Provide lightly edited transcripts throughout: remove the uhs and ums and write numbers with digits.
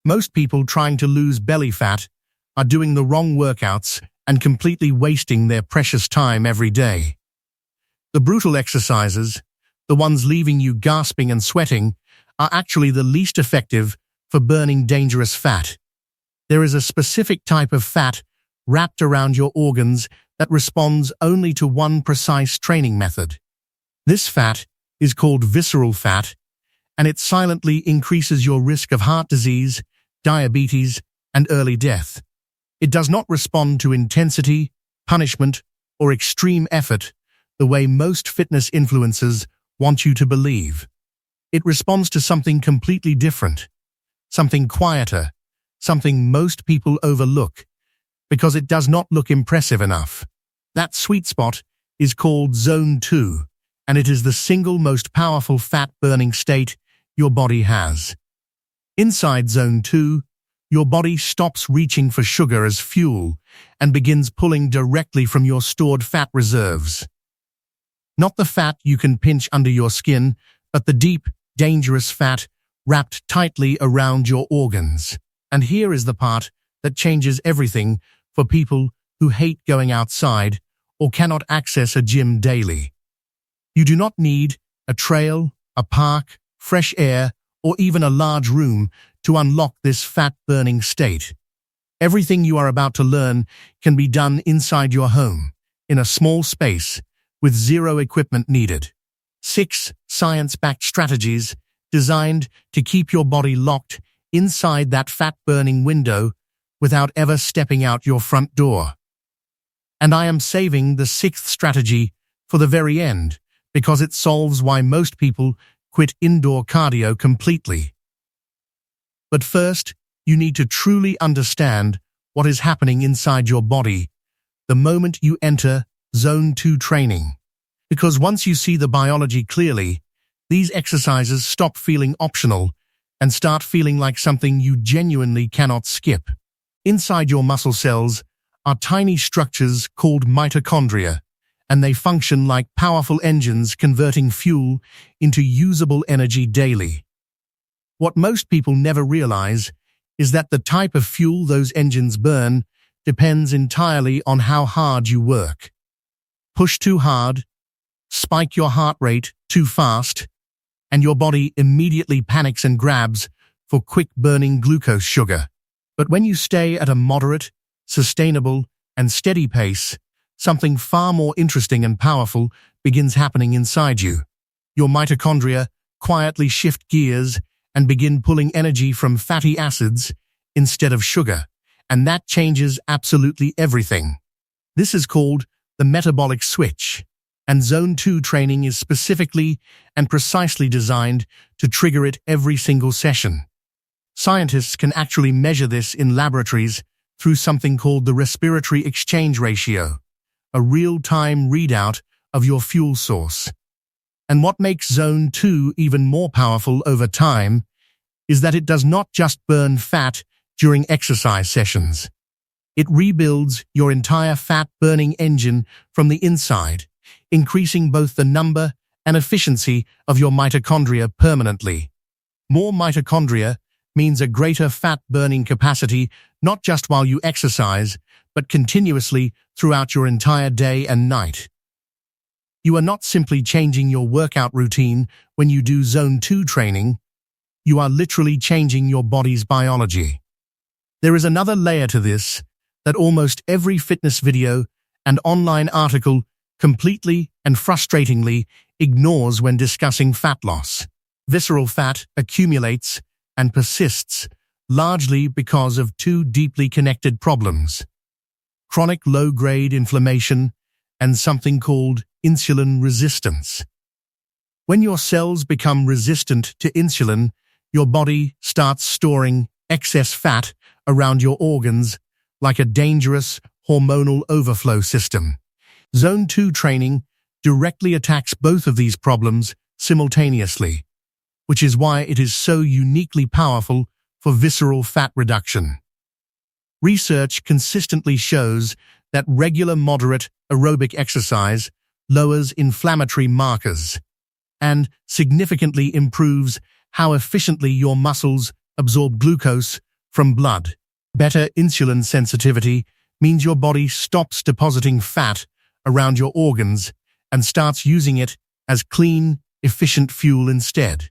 Most people trying to lose belly fat are doing the wrong workouts and completely wasting their precious time every day. The brutal exercises, the ones leaving you gasping and sweating, are actually the least effective for burning dangerous fat. There is a specific type of fat wrapped around your organs that responds only to one precise training method. This fat is called visceral fat, and it silently increases your risk of heart disease, diabetes, and early death. It does not respond to intensity, punishment, or extreme effort the way most fitness influencers want you to believe. It responds to something completely different, something quieter, something most people overlook, because it does not look impressive enough. That sweet spot is called Zone 2, and it is the single most powerful fat-burning state your body has. Inside Zone 2, your body stops reaching for sugar as fuel and begins pulling directly from your stored fat reserves. Not the fat you can pinch under your skin, but the deep, dangerous fat wrapped tightly around your organs. And here is the part that changes everything for people who hate going outside or cannot access a gym daily. You do not need a trail, a park, fresh air, or even a large room to unlock this fat-burning state. Everything you are about to learn can be done inside your home, in a small space, with zero equipment needed. 6 science-backed strategies designed to keep your body locked inside that fat-burning window without ever stepping out your front door. And I am saving the 6th strategy for the very end, because it solves why most people quit indoor cardio completely. But first, you need to truly understand what is happening inside your body the moment you enter Zone 2 training. Because once you see the biology clearly, these exercises stop feeling optional and start feeling like something you genuinely cannot skip. Inside your muscle cells are tiny structures called mitochondria, and they function like powerful engines converting fuel into usable energy daily. What most people never realize is that the type of fuel those engines burn depends entirely on how hard you work. Push too hard, spike your heart rate too fast, and your body immediately panics and grabs for quick-burning glucose sugar. But when you stay at a moderate, sustainable, and steady pace, something far more interesting and powerful begins happening inside you. Your mitochondria quietly shift gears and begin pulling energy from fatty acids instead of sugar, and that changes absolutely everything. This is called the metabolic switch, and Zone 2 training is specifically and precisely designed to trigger it every single session. Scientists can actually measure this in laboratories through something called the respiratory exchange ratio, a real-time readout of your fuel source. And what makes Zone 2 even more powerful over time is that it does not just burn fat during exercise sessions. It rebuilds your entire fat-burning engine from the inside, increasing both the number and efficiency of your mitochondria permanently. More mitochondria means a greater fat-burning capacity not just while you exercise, but continuously throughout your entire day and night. You are not simply changing your workout routine when you do Zone 2 training, you are literally changing your body's biology. There is another layer to this that almost every fitness video and online article completely and frustratingly ignores when discussing fat loss. Visceral fat accumulates and persists largely because of 2 deeply connected problems: chronic low-grade inflammation and something called insulin resistance. When your cells become resistant to insulin, your body starts storing excess fat around your organs like a dangerous hormonal overflow system. Zone 2 training directly attacks both of these problems simultaneously, which is why it is so uniquely powerful for visceral fat reduction. Research consistently shows that regular moderate aerobic exercise lowers inflammatory markers and significantly improves how efficiently your muscles absorb glucose from blood. Better insulin sensitivity means your body stops depositing fat around your organs and starts using it as clean, efficient fuel instead.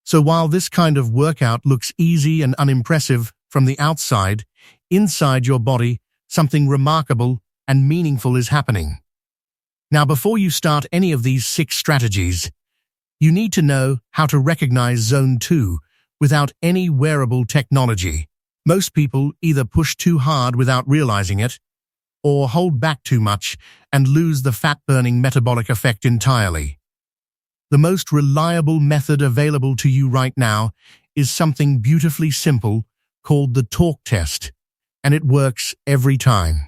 So while this kind of workout looks easy and unimpressive from the outside, inside your body, something remarkable and meaningful is happening. Now, before you start any of these 6 strategies, you need to know how to recognize Zone 2 without any wearable technology. Most people either push too hard without realizing it, or hold back too much and lose the fat-burning metabolic effect entirely. The most reliable method available to you right now is something beautifully simple called the talk test, and it works every time.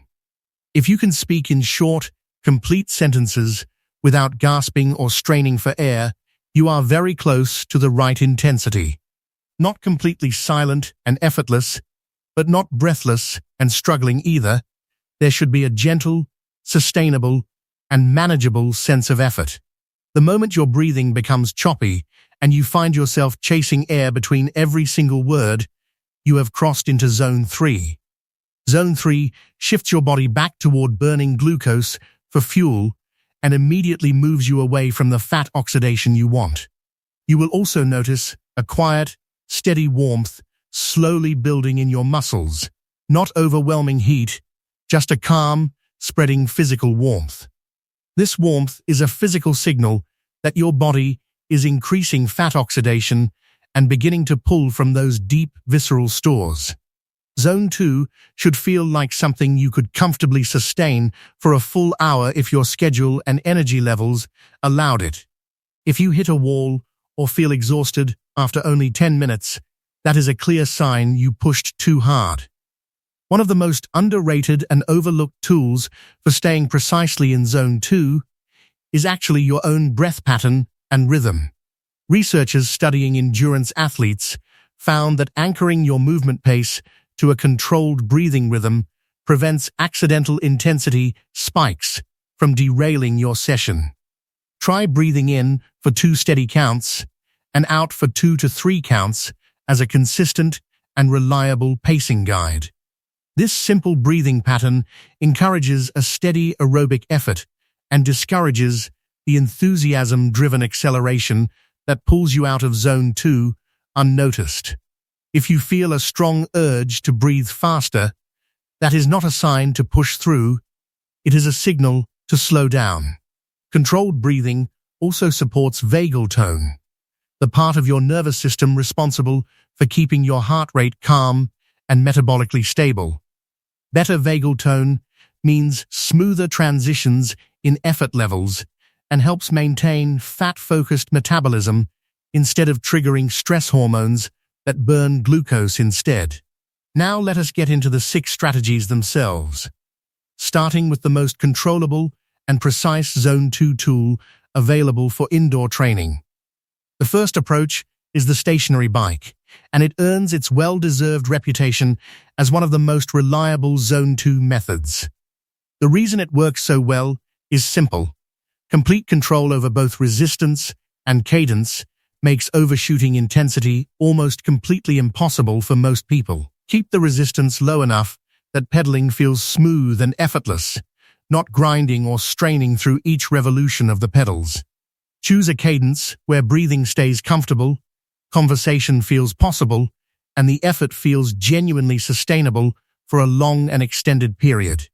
If you can speak in short, complete sentences without gasping or straining for air, you are very close to the right intensity. Not completely silent and effortless, but not breathless and struggling either. There should be a gentle, sustainable, and manageable sense of effort. The moment your breathing becomes choppy and you find yourself chasing air between every single word, you have crossed into Zone 3. Zone 3 shifts your body back toward burning glucose for fuel and immediately moves you away from the fat oxidation you want. You will also notice a quiet, steady warmth slowly building in your muscles. Not overwhelming heat, just a calm, spreading physical warmth. This warmth is a physical signal that your body is increasing fat oxidation and beginning to pull from those deep visceral stores. Zone 2 should feel like something you could comfortably sustain for a full hour if your schedule and energy levels allowed it. If you hit a wall or feel exhausted after only 10 minutes, that is a clear sign you pushed too hard. One of the most underrated and overlooked tools for staying precisely in Zone 2 is actually your own breath pattern and rhythm. Researchers studying endurance athletes found that anchoring your movement pace to a controlled breathing rhythm prevents accidental intensity spikes from derailing your session. Try breathing in for 2 steady counts and out for 2 to 3 counts as a consistent and reliable pacing guide. This simple breathing pattern encourages a steady aerobic effort and discourages the enthusiasm-driven acceleration that pulls you out of Zone 2 unnoticed. If you feel a strong urge to breathe faster, that is not a sign to push through, it is a signal to slow down. Controlled breathing also supports vagal tone, the part of your nervous system responsible for keeping your heart rate calm and metabolically stable. Better vagal tone means smoother transitions in effort levels and helps maintain fat-focused metabolism instead of triggering stress hormones that burn glucose instead. Now let us get into the 6 strategies themselves, starting with the most controllable and precise Zone 2 tool available for indoor training. The first approach is the stationary bike, and it earns its well-deserved reputation as one of the most reliable Zone 2 methods. The reason it works so well is simple. Complete control over both resistance and cadence makes overshooting intensity almost completely impossible for most people. Keep the resistance low enough that pedaling feels smooth and effortless, not grinding or straining through each revolution of the pedals. Choose a cadence where breathing stays comfortable, conversation feels possible, and the effort feels genuinely sustainable for a long and extended period.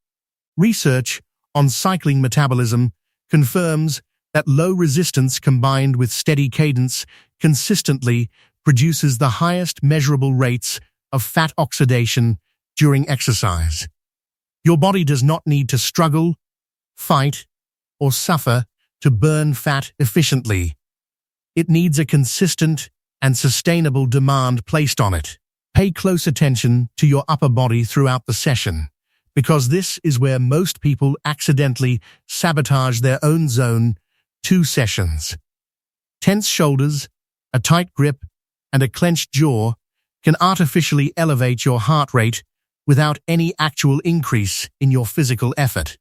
Research on cycling metabolism confirms that low resistance combined with steady cadence consistently produces the highest measurable rates of fat oxidation during exercise. Your body does not need to struggle, fight, or suffer to burn fat efficiently. It needs a consistent and sustainable demand placed on it. Pay close attention to your upper body throughout the session, because this is where most people accidentally sabotage their own Zone 2 sessions. Tense shoulders, a tight grip, and a clenched jaw can artificially elevate your heart rate without any actual increase in your physical effort.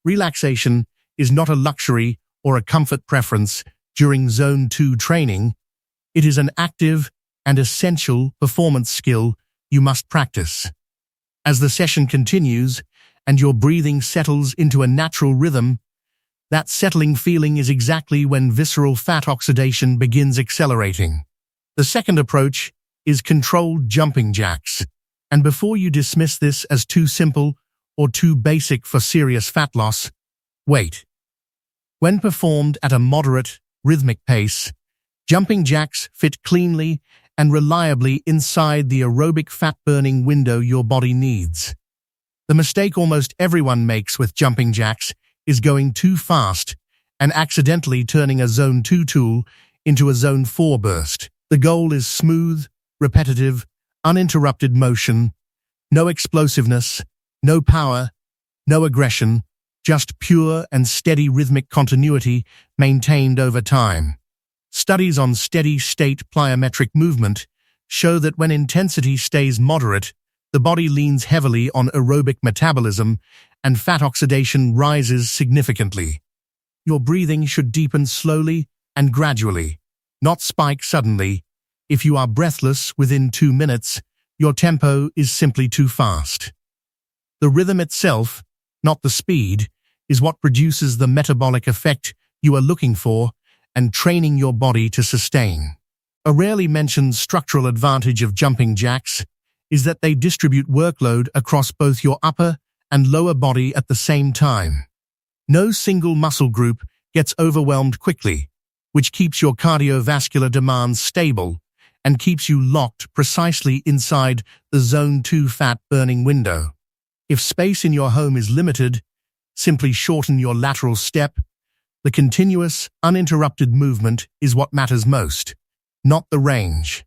Relaxation is not a luxury or a comfort preference during Zone 2 training. It is an active and essential performance skill you must practice. As the session continues and your breathing settles into a natural rhythm, that settling feeling is exactly when visceral fat oxidation begins accelerating. The second approach is controlled jumping jacks. And before you dismiss this as too simple or too basic for serious fat loss, wait. When performed at a moderate, rhythmic pace, jumping jacks fit cleanly and reliably inside the aerobic fat-burning window your body needs. The mistake almost everyone makes with jumping jacks is going too fast and accidentally turning a Zone 2 tool into a Zone 4 burst. The goal is smooth, repetitive, uninterrupted motion, no explosiveness, no power, no aggression, just pure and steady rhythmic continuity maintained over time. Studies on steady-state plyometric movement show that when intensity stays moderate, the body leans heavily on aerobic metabolism and fat oxidation rises significantly. Your breathing should deepen slowly and gradually, not spike suddenly. If you are breathless within 2 minutes, your tempo is simply too fast. The rhythm itself, not the speed, is what produces the metabolic effect you are looking for and training your body to sustain. A rarely mentioned structural advantage of jumping jacks is that they distribute workload across both your upper and lower body at the same time. No single muscle group gets overwhelmed quickly, which keeps your cardiovascular demands stable and keeps you locked precisely inside the Zone 2 fat-burning window. If space in your home is limited, simply shorten your lateral step. The continuous, uninterrupted movement is what matters most, not the range.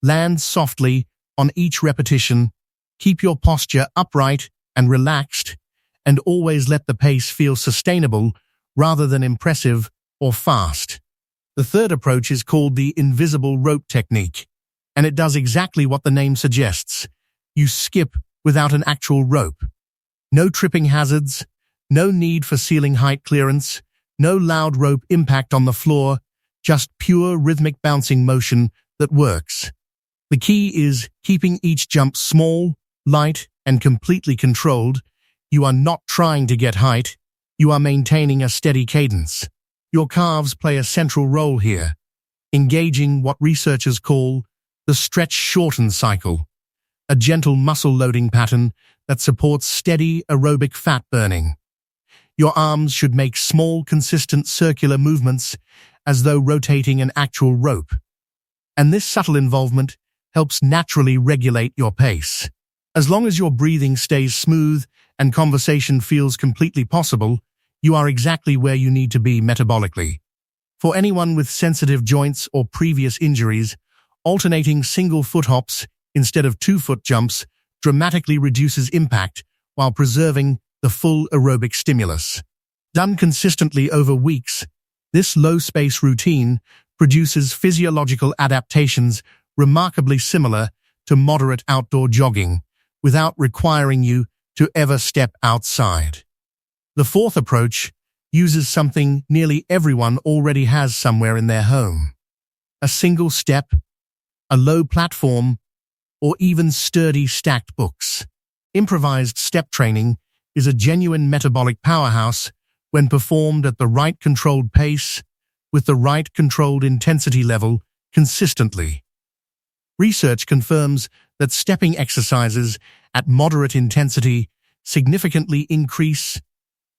Land softly on each repetition, keep your posture upright and relaxed, and always let the pace feel sustainable rather than impressive or fast. The third approach is called the invisible rope technique, and it does exactly what the name suggests. You skip without an actual rope. No tripping hazards, no need for ceiling height clearance, no loud rope impact on the floor, just pure rhythmic bouncing motion that works. The key is keeping each jump small, light, and completely controlled. You are not trying to get height, you are maintaining a steady cadence. Your calves play a central role here, engaging what researchers call the stretch-shorten cycle, a gentle muscle loading pattern that supports steady aerobic fat burning. Your arms should make small, consistent circular movements as though rotating an actual rope. And this subtle involvement helps naturally regulate your pace. As long as your breathing stays smooth and conversation feels completely possible, you are exactly where you need to be metabolically. For anyone with sensitive joints or previous injuries, alternating single foot hops instead of 2-foot jumps dramatically reduces impact while preserving the full aerobic stimulus. Done consistently over weeks, this low-space routine produces physiological adaptations remarkably similar to moderate outdoor jogging without requiring you to ever step outside. The fourth approach uses something nearly everyone already has somewhere in their home. A single step, a low platform, or even sturdy stacked books. Improvised step training is a genuine metabolic powerhouse when performed at the right controlled pace, with the right controlled intensity level consistently. Research confirms that stepping exercises at moderate intensity significantly increase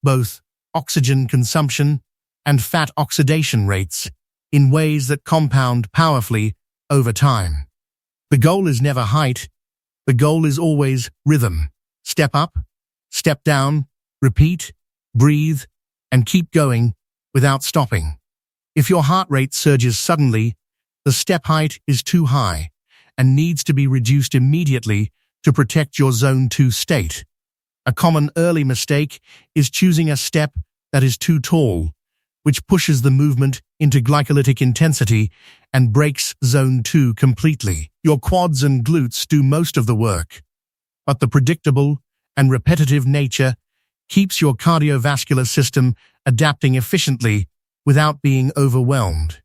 both oxygen consumption and fat oxidation rates in ways that compound powerfully over time. The goal is never height, the goal is always rhythm. Step up, step down, repeat, breathe, and keep going without stopping. If your heart rate surges suddenly, the step height is too high and needs to be reduced immediately to protect your Zone 2 state. A common early mistake is choosing a step that is too tall, which pushes the movement into glycolytic intensity and breaks Zone 2 completely. Your quads and glutes do most of the work, but the predictable and repetitive nature keeps your cardiovascular system adapting efficiently without being overwhelmed.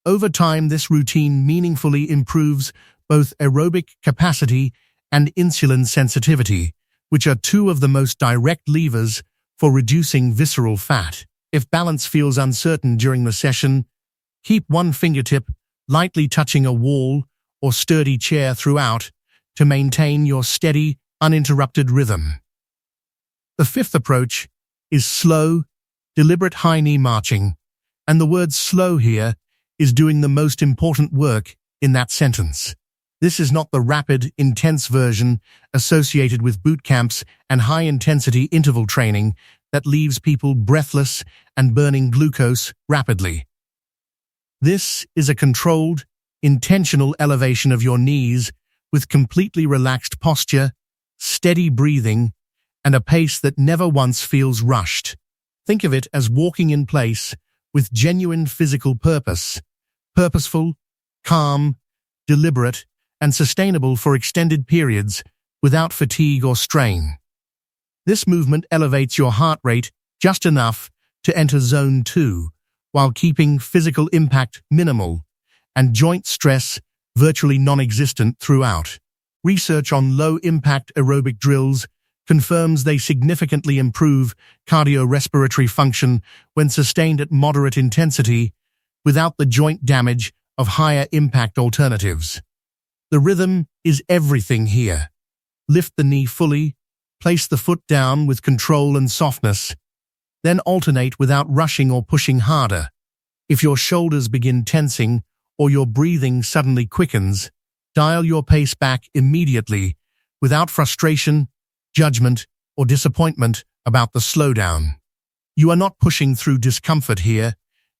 Over time, this routine meaningfully improves both aerobic capacity and insulin sensitivity, which are two of the most direct levers for reducing visceral fat. If balance feels uncertain during the session, keep one fingertip lightly touching a wall or sturdy chair throughout to maintain your steady, uninterrupted rhythm. The fifth approach is slow, deliberate high knee marching, and the word slow here is doing the most important work in that sentence. This is not the rapid, intense version associated with boot camps and high-intensity interval training that leaves people breathless and burning glucose rapidly. This is a controlled, intentional elevation of your knees with completely relaxed posture, steady breathing, and a pace that never once feels rushed. Think of it as walking in place with genuine physical purpose, purposeful, calm, deliberate, and sustainable for extended periods without fatigue or strain. This movement elevates your heart rate just enough to enter zone 2, while keeping physical impact minimal and joint stress virtually non-existent throughout. Research on low-impact aerobic drills confirms they significantly improve cardiorespiratory function when sustained at moderate intensity without the joint damage of higher-impact alternatives. The rhythm is everything here. Lift the knee fully, place the foot down with control and softness, then alternate without rushing or pushing harder. If your shoulders begin tensing or your breathing suddenly quickens, dial your pace back immediately without frustration, judgment, or disappointment about the slowdown. You are not pushing through discomfort here.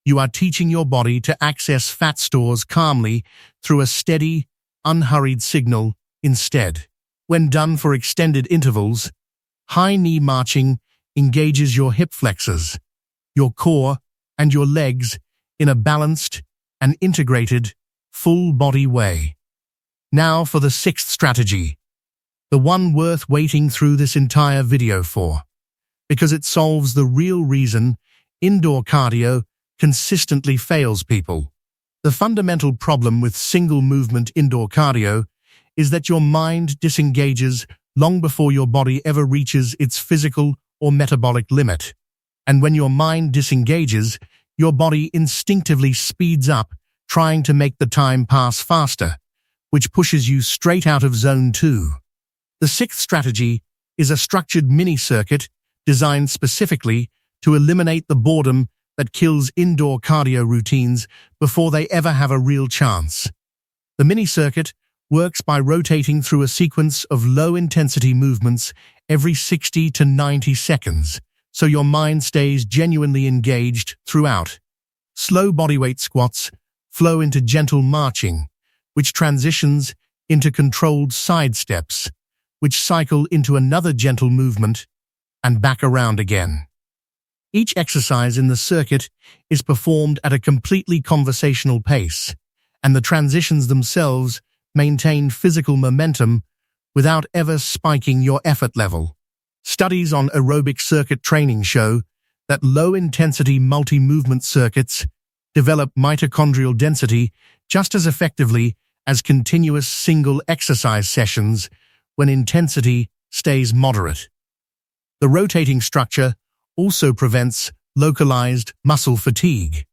You are teaching your body to access fat stores calmly through a steady, unhurried signal instead. When done for extended intervals, high knee marching engages your hip flexors, your core, and your legs in a balanced and integrated, full-body way. Now for the sixth strategy, the one worth waiting through this entire video for, because it solves the real reason indoor cardio consistently fails people. The fundamental problem with single-movement indoor cardio is that your mind disengages long before your body ever reaches its physical or metabolic limit. And when your mind disengages, your body instinctively speeds up, trying to make the time pass faster, which pushes you straight out of zone 2. The sixth strategy is a structured mini-circuit designed specifically to eliminate the boredom that kills indoor cardio routines before they ever have a real chance. The mini-circuit works by rotating through a sequence of low-intensity movements every 60 to 90 seconds, so your mind stays genuinely engaged throughout. Slow bodyweight squats flow into gentle marching, which transitions into controlled side steps, which cycle into another gentle movement and back around again. Each exercise in the circuit is performed at a completely conversational pace, and the transitions themselves maintain physical momentum without ever spiking your effort level. Studies on aerobic circuit training show that low-intensity multi-movement circuits develop mitochondrial density just as effectively as continuous single exercise sessions when intensity stays moderate. The rotating structure also prevents localized muscle fatigue,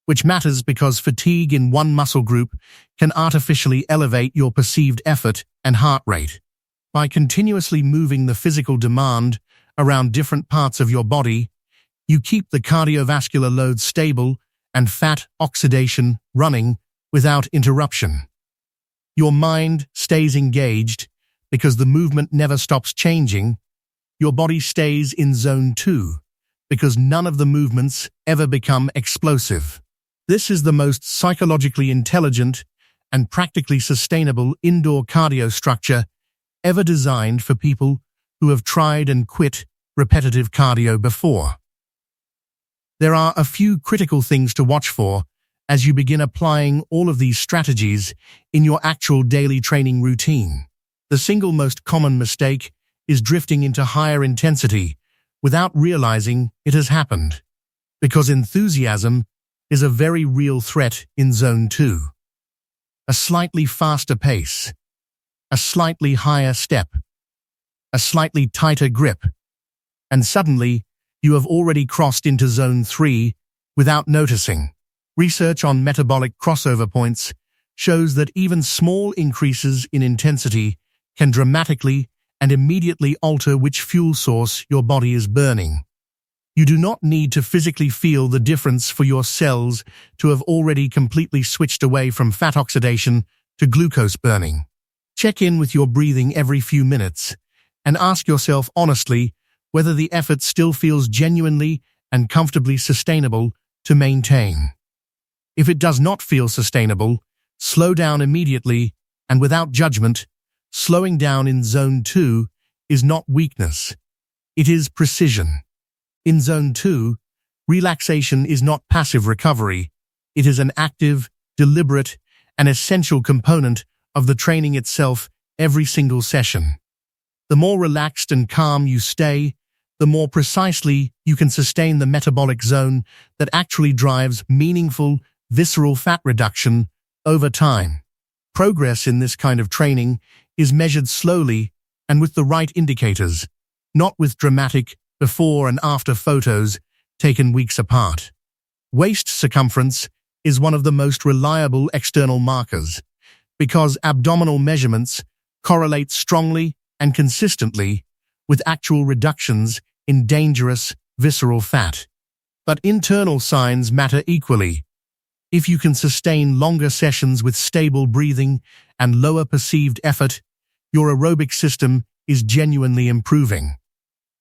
which matters because fatigue in one muscle group can artificially elevate your perceived effort and heart rate. By continuously moving the physical demand around different parts of your body, you keep the cardiovascular load stable and fat oxidation running without interruption. Your mind stays engaged because the movement never stops changing. Your body stays in zone 2 because none of the movements ever become explosive. This is the most psychologically intelligent and practically sustainable indoor cardio structure ever designed for people who have tried and quit repetitive cardio before. There are a few critical things to watch for as you begin applying all of these strategies in your actual daily training routine. The single most common mistake is drifting into higher intensity without realizing it has happened, because enthusiasm is a very real threat in zone 2. a slightly faster pace, a slightly higher step, a slightly tighter grip, and suddenly you have already crossed into zone 3 without noticing. Research on metabolic crossover points shows that even small increases in intensity can dramatically and immediately alter which fuel source your body is burning. You do not need to physically feel the difference for your cells to have already completely switched away from fat oxidation to glucose burning. Check in with your breathing every few minutes and ask yourself honestly whether the effort still feels genuinely and comfortably sustainable to maintain. If it does not feel sustainable, slow down immediately and without judgment. Slowing down in zone 2 is not weakness. It is precision. In zone 2, relaxation is not passive recovery. It is an active, deliberate, and essential component of the training itself every single session. The more relaxed and calm you stay, the more precisely you can sustain the metabolic zone that actually drives meaningful, visceral fat reduction over time. Progress in this kind of training is measured slowly and with the right indicators, not with dramatic before and after photos taken weeks apart. Waist circumference is one of the most reliable external markers because abdominal measurements correlate strongly and consistently with actual reductions in dangerous visceral fat. But internal signs matter equally. If you can sustain longer sessions with stable breathing and lower perceived effort, your aerobic system is genuinely improving.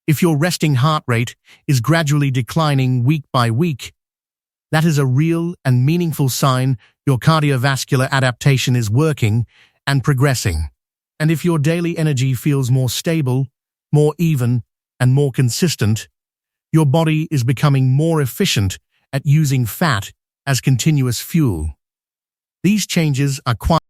If your resting heart rate is gradually declining week by week, that is a real and meaningful sign your cardiovascular adaptation is working and progressing. And if your daily energy feels more stable, more even, and more consistent, your body is becoming more efficient at using fat as continuous fuel. These changes are quite